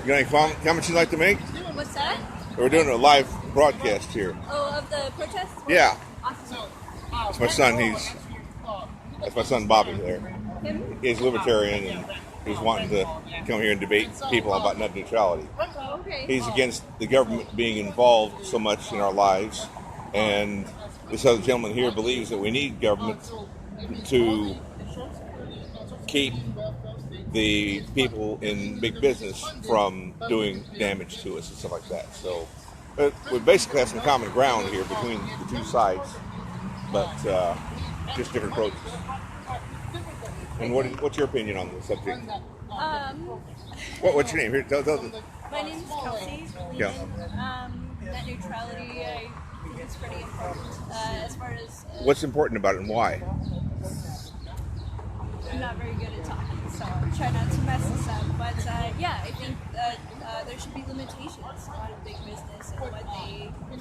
You got any comments you'd like to make? What's that? We're doing a live broadcast here. Oh, of the protest? Yeah. Awesome. That's my son. That's my son Bobby there. Him? He's libertarian and he's wanting to come here and debate people about net neutrality. Oh, okay. He's against the government being involved so much in our lives, and this other gentleman here believes that we need government to keep the people in big business from doing damage to us and stuff like that. So we basically have some common ground here between the two sides, but just different approaches. And what's your opinion on the subject? What's your name? Here, tell them. My name is Kelsey. Yeah. Net neutrality, I think it's pretty important. As far as What's important about it and why? I'm not very good at talking, so I'll try not to mess this up. But yeah, I think that there should be limitations on big business and what they can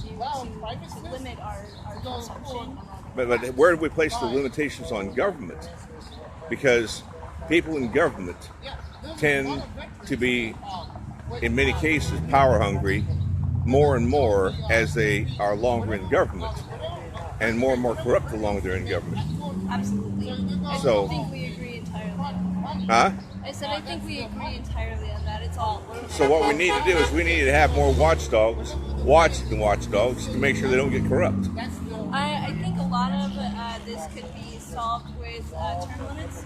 do to limit our consumption. But where do we place the limitations on government? Because people in government tend to be, in many cases, power hungry more and more as they are longer in government, and more corrupt the longer they're in government. Absolutely. I think we agree entirely on that. Huh? I said I think we agree entirely on that. It's all. So what we need to do is we need to have more watchdogs, watching watchdogs, to make sure they don't get corrupt. I think a lot of this could be solved with term limits.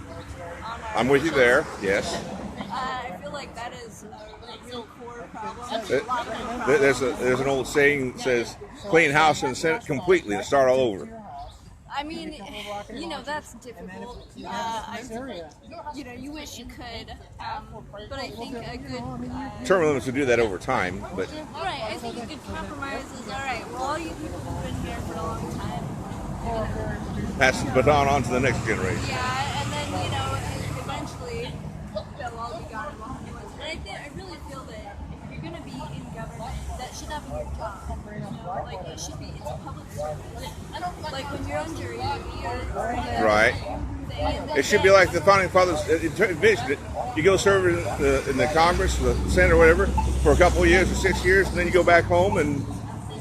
I'm with you there. Yes. I feel like that is a real core problem. There's an old saying that says, "Clean house in the Senate completely and start all over." I mean, that's difficult. You wish you could, but I think a good term limits would do that over time, but right. I think a good compromise is all right. Well, all you people who've been here for a long time, pass the baton on to the next generation. Yeah, and then eventually they'll all be gone in 100 months. And I really feel that if you're gonna be in government, that should not be your job. Like it should be. It's a public service. Like when you're on jury, you're right. It should be like the founding fathers envisioned it. You go serve in the Congress, the Senate, or whatever, for a couple of years or 6 years, and then you go back home and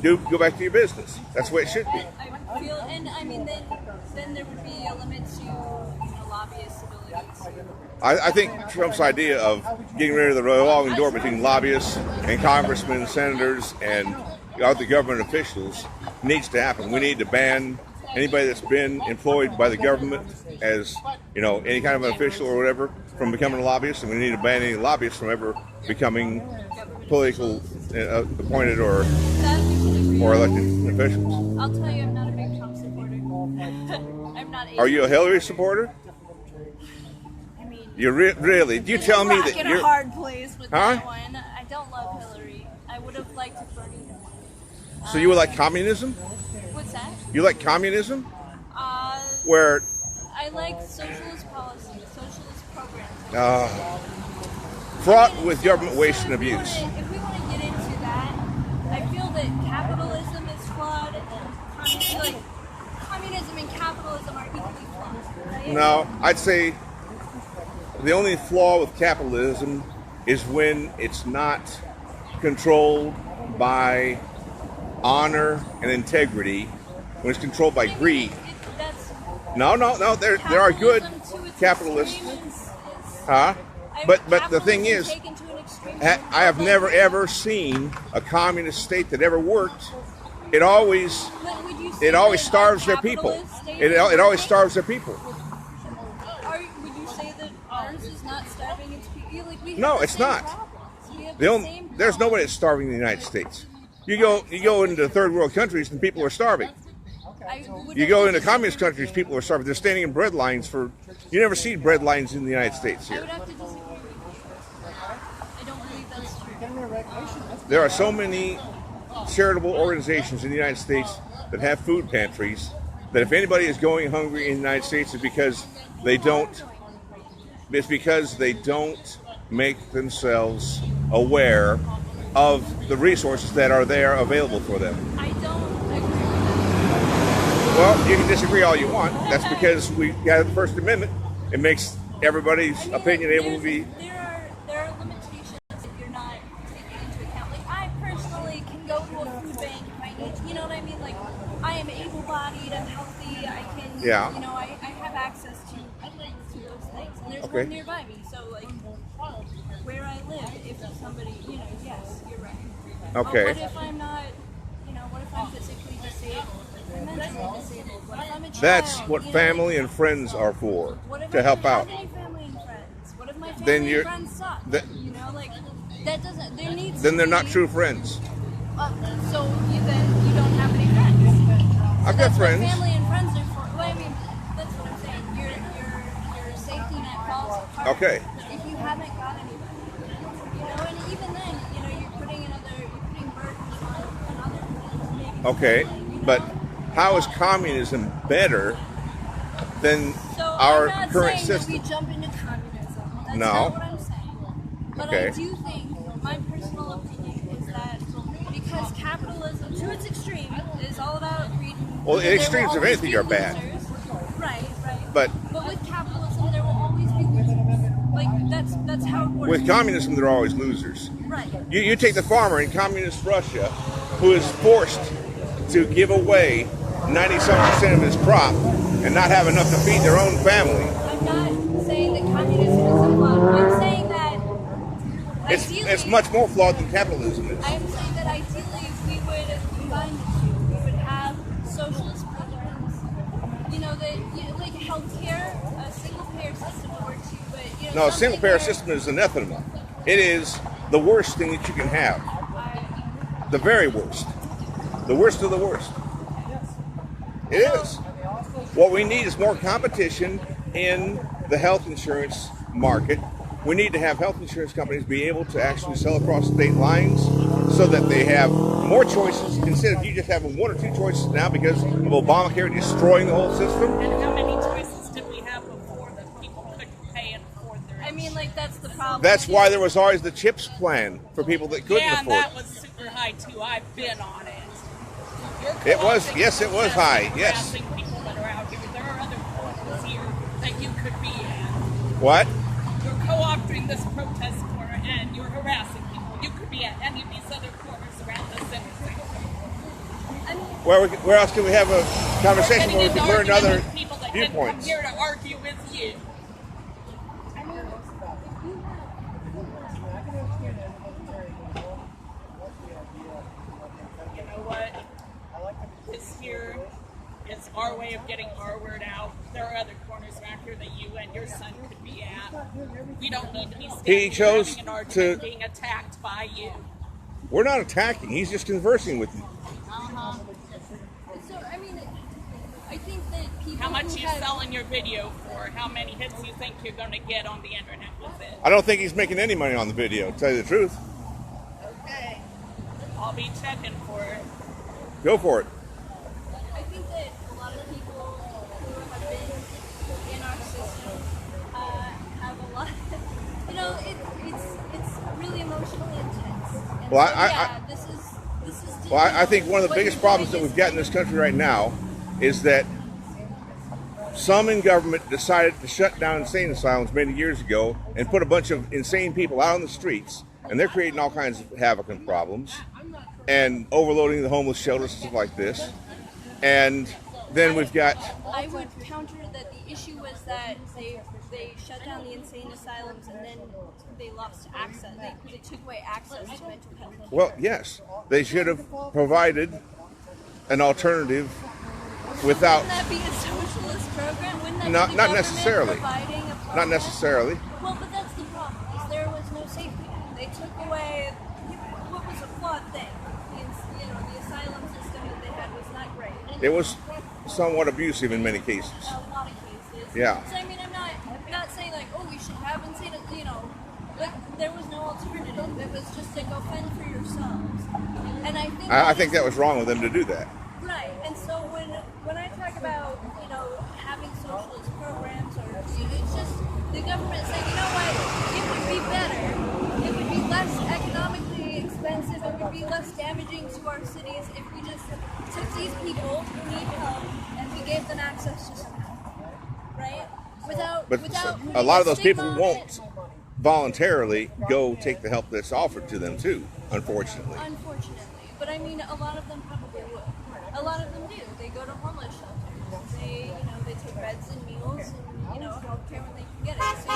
go back to your business. That's the way it should be. I feel, and I mean, then there would be a limit to lobbyists' abilities. I think Trump's idea of getting rid of the revolving door between lobbyists and congressmen, senators, and other government officials needs to happen. We need to ban anybody that's been employed by the government as, any kind of an official or whatever from becoming a lobbyist, and we need to ban any lobbyists from ever becoming political appointed or elected officials. I'll tell you, I'm not a big Trump supporter. I'm not. Are you a Hillary supporter? I mean, You really? Do you tell me that you're you're in a hard place with that one? I don't love Hillary. I would have liked to Bernie. So you would like communism? What's that? You like communism? Where? I like socialist policies, socialist programs. Fraught with government waste and abuse. If we want to get into that, I feel that capitalism is flawed, and communism and capitalism are equally flawed. Right? No, I'd say the only flaw with capitalism is when it's not controlled by honor and integrity, when it's controlled by greed. No. There are good capitalists. Huh? But the thing is, I have never ever seen a communist state that ever worked. It always starves their people. It always starves their people. Would you say that ours is not starving its people? No, it's not. There's nobody that's starving in the United States. You go into third world countries and people are starving. You go into communist countries, people are starving. They're standing in bread lines for. You never see bread lines in the United States here. I would have to disagree with you. I don't believe that's true. There are so many charitable organizations in the United States that have food pantries that if anybody is going hungry in the United States, it's because they don't. It's because they don't make themselves aware of the resources that are there available for them. I don't agree with that. Well, you can disagree all you want. That's because we got the First Amendment. It makes everybody's opinion able to be. limitations if you're not taking into account. Like, I personally can go to a food bank if I need to, you know what I mean? Like, I am able-bodied, I'm healthy, I can, Yeah. you know, I have access to those things. And there's Okay. one nearby me, so, like, where I live, if somebody, you know, yes, you're right. Okay. But what if I'm not, you know, what if I'm physically disabled, or mentally disabled? What if I'm a child? That's what you know, family like, and friends are for, what if to I help don't out. have any family and friends? What if my Then family you're- and friends suck? that- You know, like, that doesn't, there needs Then to they're be, not true friends. So you don't have any friends. I've got That's friends. what family and friends are for. Well, I mean, that's what I'm saying. Your safety net falls apart. Okay. If you haven't got anybody, you know, and even then, you know, you're putting burdens on other people. Okay, You know? but how is communism better than So our I'm not current saying system? that we jump into communism. That's No. not what I'm saying. But Okay. I do think, my personal opinion is that because capitalism, to its extreme, is all about greed. Well, the there will extremes of always anything be are bad. losers. Right. But with capitalism, there will always be losers. Like, that's how it works. with communism, they're always losers. Right. You take the farmer in communist Russia, who is forced to give away 90-some% of his crop and not have enough to feed their own family. I'm not saying that communism is a flaw. I'm saying that ideally, It's much more flawed than capitalism is. I'm saying that ideally we would combine the two. We would have socialist programs. You know, like healthcare, a single-payer system would work too, but you know, No, a something single-payer where- system is anathema. It is the worst thing that you can have. The very worst. The worst of the worst. It is. What we need is more competition in the health insurance market. We need to have health insurance companies be able to actually sell across state lines so that they have more choices instead of you just having one or two choices now because of Obamacare destroying the whole system. And how many choices did we have before that people couldn't pay and afford their I mean, like, that's the problem. That's why there was always the CHIPS plan for people that couldn't Yeah, and afford that it. was super high too. I've been on it. It was- yes, it was high, yes. Harassing people that are out here. There are other corners here that you could be in. What? You're co-opting this protest corner and you're harassing people. You could be at any of these other corners around this intersection. Where else can we have a conversation where we Getting can into learn argument other with people that didn't come viewpoints? here to argue with you. You know what? This here is our way of getting our word out. There are other corners around here that you and your son could be at. We don't need to be standing He here chose having an argument to- being attacked by you. We're not attacking. He's just conversing with you. So, I mean, I think that people How much who you have, selling your video for? How many hits you think you're going to get on the internet with it? I don't think he's making any money on the video, to tell you the truth. Okay. I'll be checking for it. Go for it. I think that a lot of people who have been in our system have a lot. You know, it's really emotionally intense. And Well, so, I- this is. Well, I think one of the what biggest you problems think that is we've got in this country right now is that some in government decided to shut down insane asylums many years ago and put a bunch of insane people out on the streets, and they're creating all kinds of havoc and problems and overloading the homeless shelters and stuff like this. And then we've got I would counter that the issue was that they shut down the insane asylums and then they lost access. They took away access to mental health. well, yes, they should have provided an alternative without. Wouldn't that be a socialist program? Wouldn't that Not- be the not government necessarily. providing a program? Not necessarily. Well, but that's the problem. Is there was no safety net. They took away what was a flawed thing. The asylum system that they had was not great. It was somewhat abusive in many cases. A lot of cases. Yeah. So I mean, I'm not saying like, oh, we should have insane. Like there was no alternative. It was just to go fend for yourselves. And I think that was wrong of them to do that. right. And so when I talk about having socialist programs or it's just the government saying, you know what, it would be better. It would be less economically expensive. It would be less damaging to our cities if we just took these people who need help and we gave them access to some help, right? But without a lot of those stigma people on won't. it. voluntarily go take the help that's offered to them too, unfortunately. Unfortunately, but I mean, a lot of them probably would. A lot of them do. They go to homeless shelters. They take beds and meals and healthcare when they can get it. So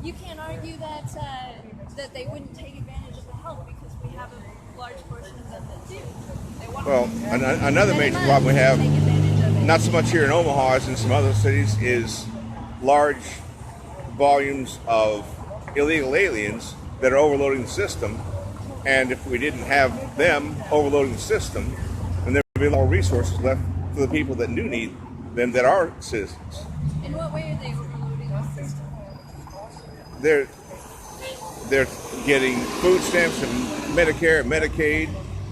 you can't argue that they wouldn't take advantage of the help because we have a large portion of them that do. Well, another major problem we have, not so much here in Omaha as in some other cities, is large volumes of illegal aliens that are overloading the system. And if we didn't have them overloading the system, then there would be more resources left for the people that do need them, that are citizens. In what way are they overloading the system? They're getting food stamps and Medicare and Medicaid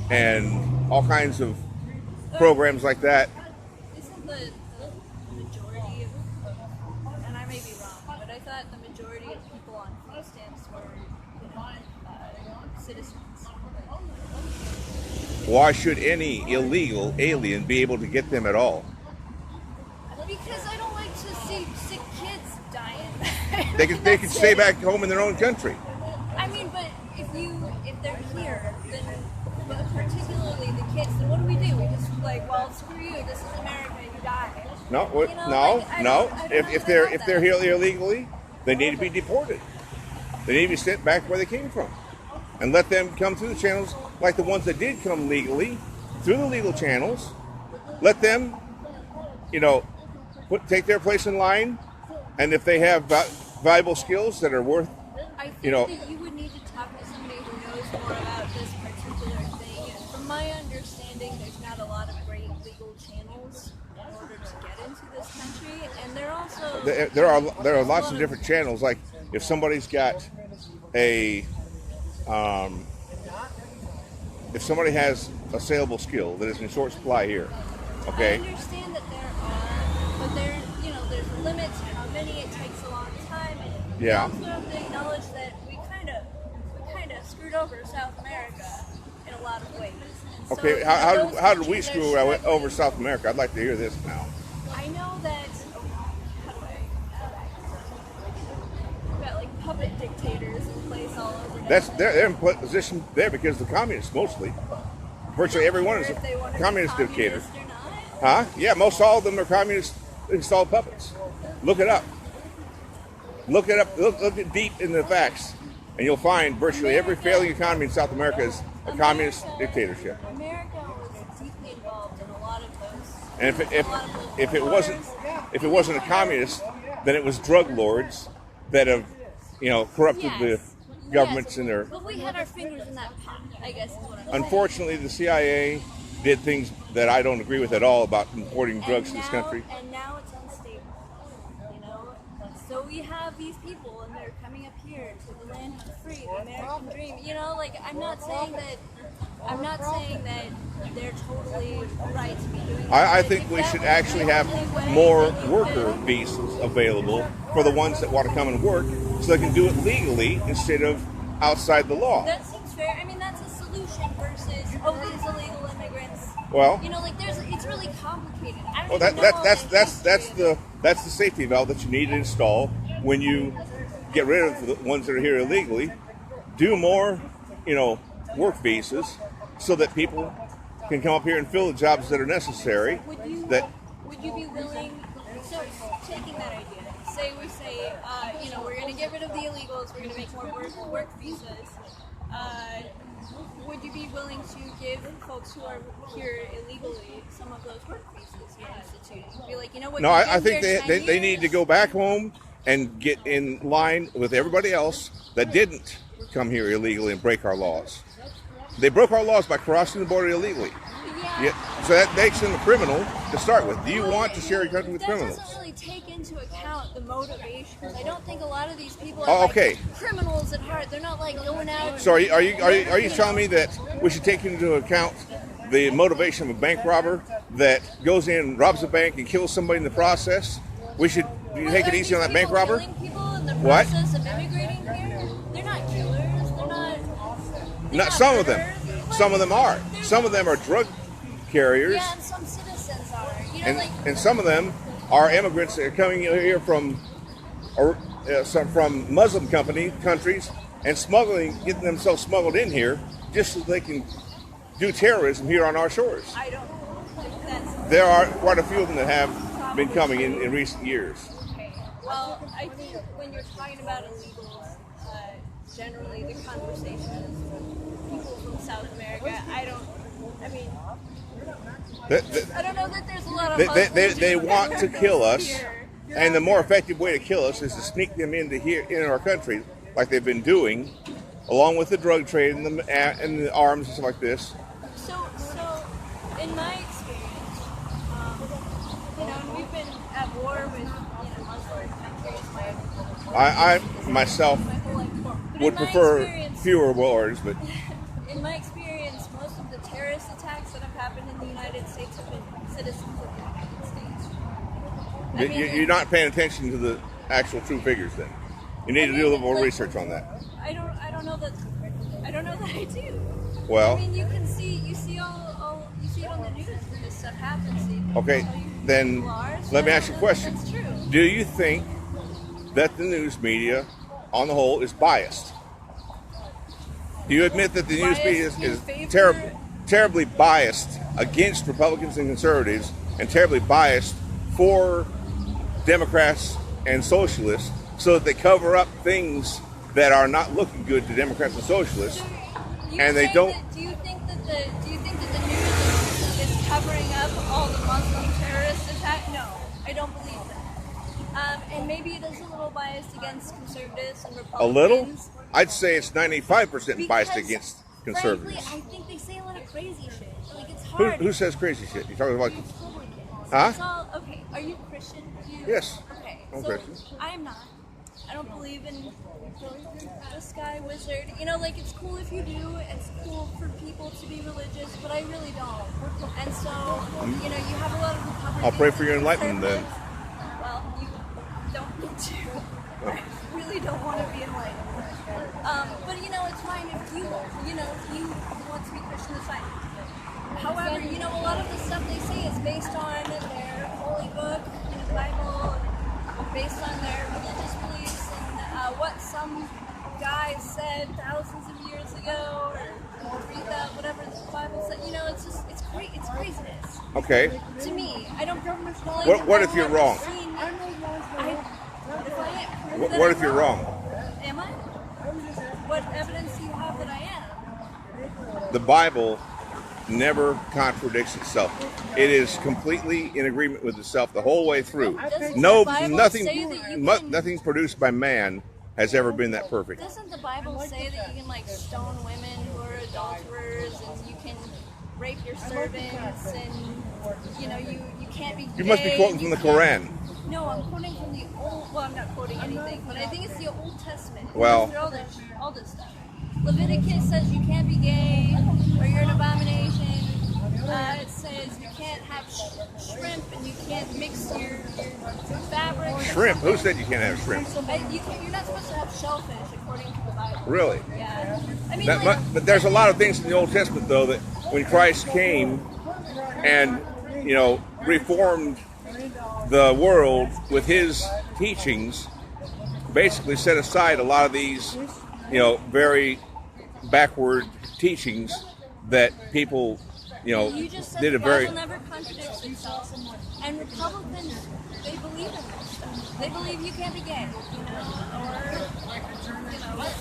and all kinds of programs like that. Isn't the majority of, and I may be wrong, but I thought the majority of people on food stamps were citizens. Why should any illegal alien be able to get them at all? Because I don't like to see sick kids dying. They could stay back home in their own country. I mean, but if they're here, then particularly the kids, then what do? We just well, screw you. This is America. You die. No. If they're here illegally, they need to be deported. They need to be sent back where they came from, and let them come through the channels like the ones that did come legally through the legal channels. Let them, take their place in line, and if they have valuable skills that are worth, I think that you would need to talk to somebody who knows more about this particular thing. From my understanding, there's not a lot of great legal channels in order to get into this country, and there also there are lots of different channels. Like if somebody's got if somebody has a saleable skill that is in short supply here, okay. I understand that there are, but there's limits to how many. It takes a long time, and Yeah. we also have to acknowledge that we kind of screwed over South America in a lot of ways. And so Okay, those how did we countries are screw struggling. over South America? I'd like to hear this now. I know that. How do we've got like puppet dictators in place all over. They're in position there because the communists mostly. Virtually everyone is If they want a to be communist dictator. communist or not. Huh? Yeah, most all of them are communist installed puppets. Look it up. Look it up. Look it deep in the facts, and you'll find virtually every failing economy in South America is a communist dictatorship. America was deeply involved in a lot of those. And if it wasn't a communist, then it was drug lords that have corrupted the governments in their. But we had our fingers in that pot, I guess is what I'm saying. Unfortunately, the CIA did things that I don't agree with at all about importing drugs to this country. And now it's unstable. So we have these people, and they're coming up here to the land of the free, the American dream. I'm not saying that they're totally right to be doing that. I think we should actually have more worker visas available for the ones that want to come and work, so they can do it legally instead of outside the law. That seems fair. I mean, that's a solution versus these illegal immigrants. Well, it's really complicated. I well, don't even know that's the safety valve that you need to install when you get rid of the ones that are here illegally. Do more, work visas so that people can come up here and fill the jobs that are necessary. Would you be willing? So taking that idea, we say, we're going to get rid of the illegals. We're going to make more work visas. Would you be willing to give folks who are here illegally some of those work visas you're instituting? Be like, what? No, I think they need to go back home and get in line with everybody else that didn't come here illegally and break our laws. They broke our laws by crossing the border illegally. Yeah, so that makes them a criminal to start with. Do you want to share your country with criminals? That doesn't really take into account the motivation. I don't think a lot of these people are criminals at heart. They're not going out. So are you telling me that we should take into account the motivation of a bank robber that goes in, robs a bank, and kills somebody in the process? We should take it easy on that bank robber. People in the What? process of immigrating here, they're not killers. They're not Some of them. murderers. Some of them are. Some of them are drug carriers. Yeah, and some citizens are. And some of them are immigrants that are coming here from some from Muslim countries and getting themselves smuggled in here just so they can do terrorism here on our shores. I don't think that's There are quite a few of them that have been coming in recent years. okay. Well, I think when you're talking about illegals, generally the conversation is with people from South America. I don't know that there's a lot of They want to kill us, here. and the more effective way to kill us is to sneak them into here in our country, like they've been doing, along with the drug trade and the arms and stuff like this. So in my experience, and we've been at war with Muslim countries. I myself My whole life before. But would in my prefer experience- fewer wars, but In my experience, most of the terrorist attacks that have happened in the United States have been citizens of the United States. you're not paying attention to the actual true figures. Then you need to do a little more research on that. I don't know that I do. Well, I mean, you see it on the news when this stuff happens. So you can okay, tell you who then people are, so let me ask you a question. That's true. Do you think that the news media, on the whole, is biased? Do you admit that the news media Biased in is favor- terribly biased against Republicans and conservatives, and terribly biased for Democrats and socialists, so that they cover up things that are not looking good to Democrats and socialists? So And they don't- Do you think that the news is covering up all the Muslim terrorist attacks? No, I don't believe that. And maybe it is a little biased against conservatives and A Republicans. little? I'd say it's 95% biased because, against conservatives. Frankly, I think they say a lot of crazy shit. Like it's Who, hard. who says crazy shit? You talking about? Republicans. Huh? It's all, okay, are you Christian? Yes. Okay, I'm so Christian. I am not. I don't believe in the sky wizard. Like it's cool if you do. It's cool for people to be religious, but I really don't. And so, you have a lot of Republicans. I'll pray for your and enlightenment then. conservatives. Well, you don't need to. I really don't want to be enlightened. But it's fine if you want to be Christian, it's fine. However, a lot of the stuff they say is based on their holy book, the Bible, and based on their religious beliefs and what some guy said thousands of years ago, or read that whatever the Bible said. It's great. It's craziness. Okay. To me, I don't. What if you're wrong? What if you're wrong? Am I? What evidence do you have that I am? The Bible never contradicts itself. It is completely in agreement with itself the whole way through. Doesn't No, the Bible nothing, say that you can- nothing produced by man has ever been that perfect. Doesn't the Bible say that you can stone women who are adulterers, and you can rape your servants, and you can't be? You must be gay, quoting from you the can't- Quran. No, I'm quoting from the old. Well, I'm not quoting anything, but I think it's the Old Testament. It Well- goes through all this stuff. Leviticus says you can't be gay, or you're an abomination. It says you can't have shrimp, and you can't mix your fabric. Shrimp? Who said you can't have shrimp? You're not supposed to have shellfish, according to the Bible. Really? Yeah. I mean, But there's a lot of things in the Old Testament, though, that when Christ came and, reformed the world with his teachings, basically set aside a lot of these, very backward teachings that people, you just said did the a very... Bible never contradicts itself, and Republicans, they believe in this stuff. They believe you can't be gay, or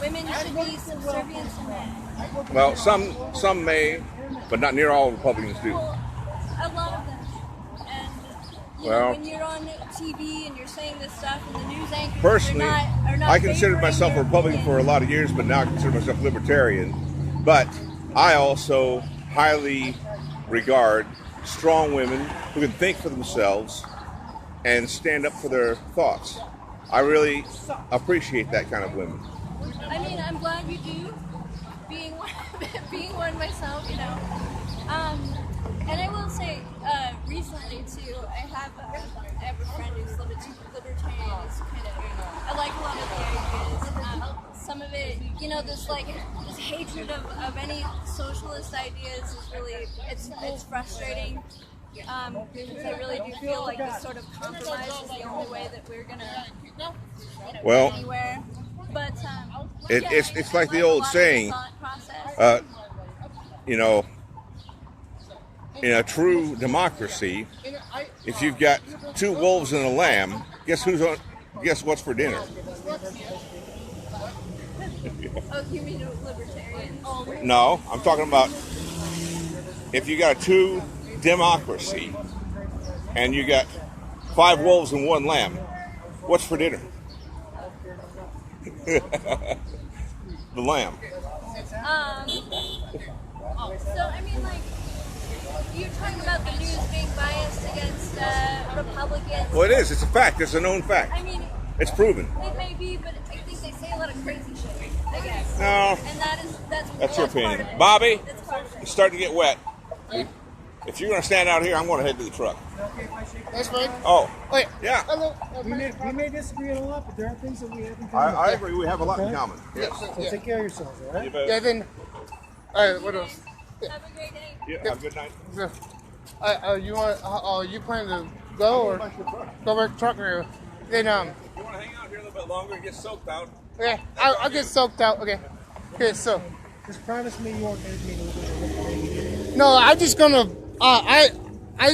women should be subservient to men. Well, some may, but not near all Republicans do. Well, a lot of them. And Well, when you're on TV and you're saying this stuff, and the news anchors personally, are not I considered favoring myself a their Republican for a opinion. lot of years, but now I consider myself libertarian. But I also highly regard strong women who can think for themselves and stand up for their thoughts. I really appreciate that kind of women. I mean, I'm glad you do. Being one myself, and I will say, recently too, I have a friend who's libertarian. He's I like a lot of the ideas. Some of it, this hatred of any socialist ideas is really, it's frustrating. Because I really do feel like this sort of compromise is the only way that we're gonna, Well, get anywhere. But it's like the a old lot of saying, thought process. you know, in a true democracy, if you've got two wolves and a lamb, guess what's for dinner? Oh, you mean libertarians? No, I'm talking about if you got a two democracy and you got 5 wolves and 1 lamb, what's for dinner? The lamb. So I mean, like, you're talking about the news being biased against Republicans. Well, it is. It's a fact. It's a known fact. I mean, It's proven. it may be, but I think they say a lot of crazy shit. I guess. No, And that's your part opinion. of it. Bobby, That's part of it. it's starting to get wet. If you're going to stand out here, I'm going to head to the truck. That's fine. Oh, Wait. yeah. Hello. We may disagree on a lot, but there are things that we have in I common. agree. We have a lot in Okay. common. Yes. So take care of yourselves, all right? You bet. Yeah, then. Alright, what else? Have a great day. Yeah, have a good night. You want? You plan to go or go back to truck or then You want to hang out here a little bit longer and get soaked out? Okay, I'll get soaked out. Okay. Okay, so Just promise me you won't edit me a little bit. no, I'm just gonna. I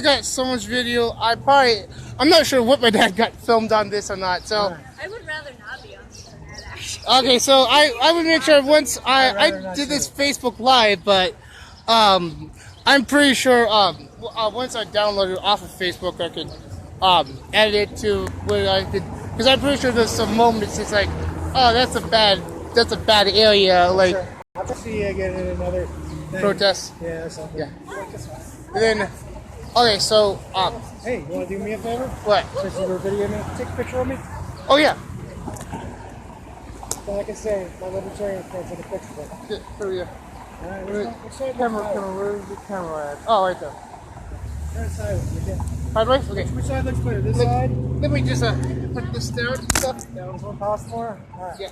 got so much video. I'm not sure what my dad got filmed on this or not. So I would rather not be on the internet, actually. okay, so I would make sure once I'd rather I not did this too. Facebook Live, but I'm pretty sure once I download it off of Facebook, I could edit it to where I could, because I'm pretty sure there's some moments it's like, oh, that's a bad area, like Sure. I'll see you again in another thing. protest. Yeah, that's something. Yeah. And then, okay, so Hey, you want to do me a favor? what? Since you were videoing me, take a picture of me. Oh yeah. So I can say my libertarian friend took a picture of it. Here we go. All right, which side Camera, looks better? where's the camera at? Oh, right there. Turn sideways, again. Sideways? Okay. Which side looks better? This side? Let me just put this down. Stuff. Down is one cost more? All right. Yeah.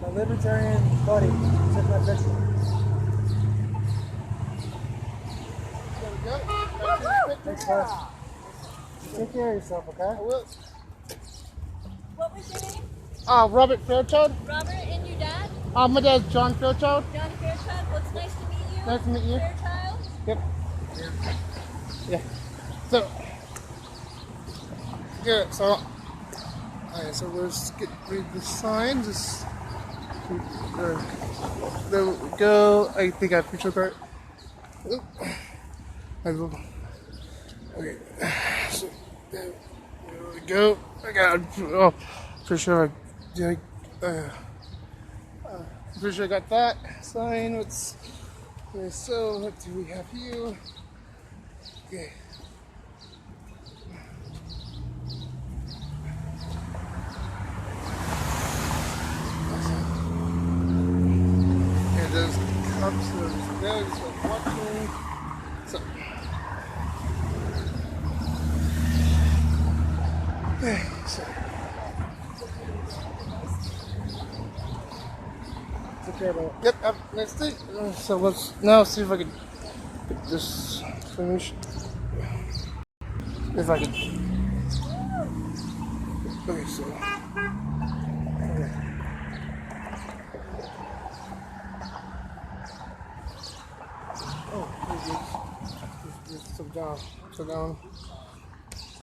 My libertarian buddy took my picture. There we go. Thanks, bud. Take care of yourself, okay? I will. What was your name? Robert Fairchild. Robert and your dad? My dad's John Fairchild. John Fairchild? What's nice to meet you? Nice to meet you. Fairchild? Yep. Yeah. So. Yeah. So. Alright. So let's read the sign. Just. There we go. I think I have a picture card. Oop. I will. Okay. So there we go. I got. Oh, for sure. Pretty sure I got that sign. Okay, so what do we have here? Okay. And there's cups, there's watching. So. Okay, so. Take care, bud. Yep, let's see. So let's now see if I can get this finish. If I can. Okay, so. Okay. Oh, pretty good. Just sit down. Sit down.